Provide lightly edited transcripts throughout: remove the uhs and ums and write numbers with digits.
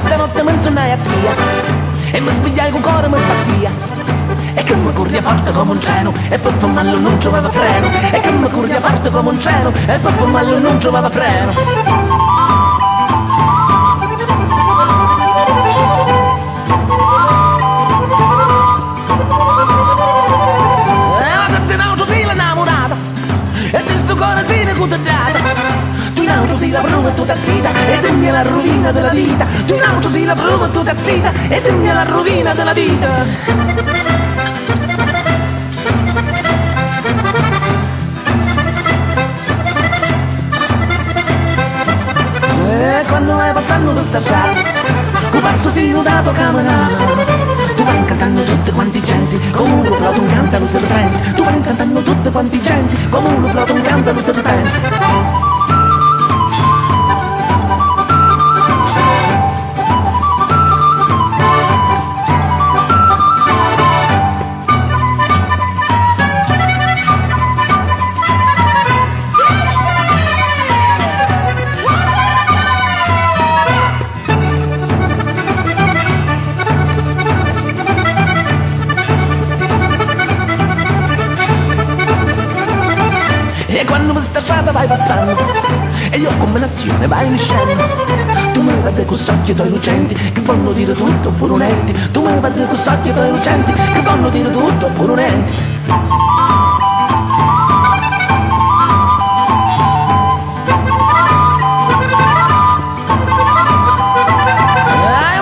stanotte mi insonnai a tria e mi spigliai con cuore mi sbattia e che mi corria forte come un treno e poi per mallo non trovava freno e che mi corria forte come un treno e poi per mallo non trovava freno. Tu in auto si la prova e tu t'azzita e dimmi la rovina della vita. Tu in auto si la prova e tu t'azzita e dimmi la rovina della vita. E quando vai passando da sta strada un pazzo fino dato camminare tu vai incantando tutti quanti genti come uno flauto un cantano serpenti. Tu vai incantando tutti quanti genti come uno flauto un cantano serpenti. E quando questa strada vai passando e io come nazione vai in scena tu mi vedi con occhi tuoi lucenti che vanno dire tutto pure un enti. Tu mi vedi con occhi tuoi lucenti che vanno dire tutto pure un enti.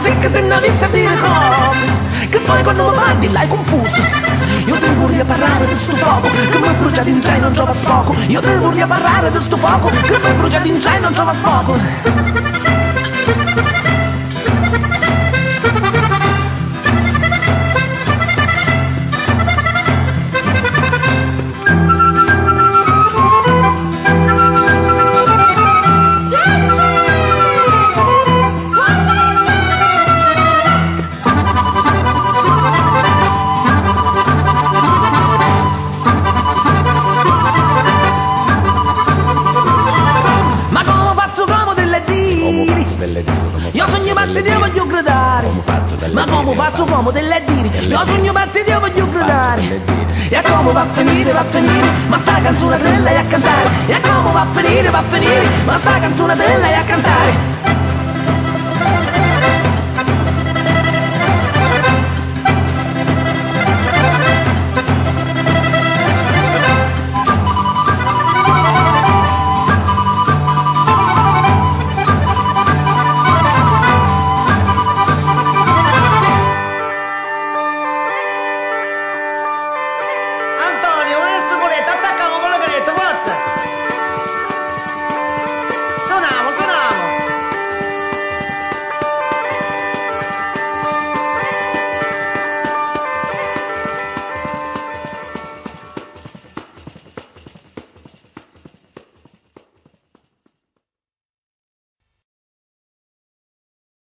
Sì che te ne avessi a dire cose che poi quando mi parli l'hai confuso. Io devo riparare di sto fuoco che mi brucia in treno non trova sfogo. Io devo riparare di sto fuoco che mi brucia in treno non trova sfogo. Io sogno pazzi Dio voglio gridare. Ma come faccio come delle diri? Io sogno pazzi Dio voglio gridare. E come va a finire, ma sta canzone te lei a cantare. E come va a finire, ma sta canzone te lei a cantare.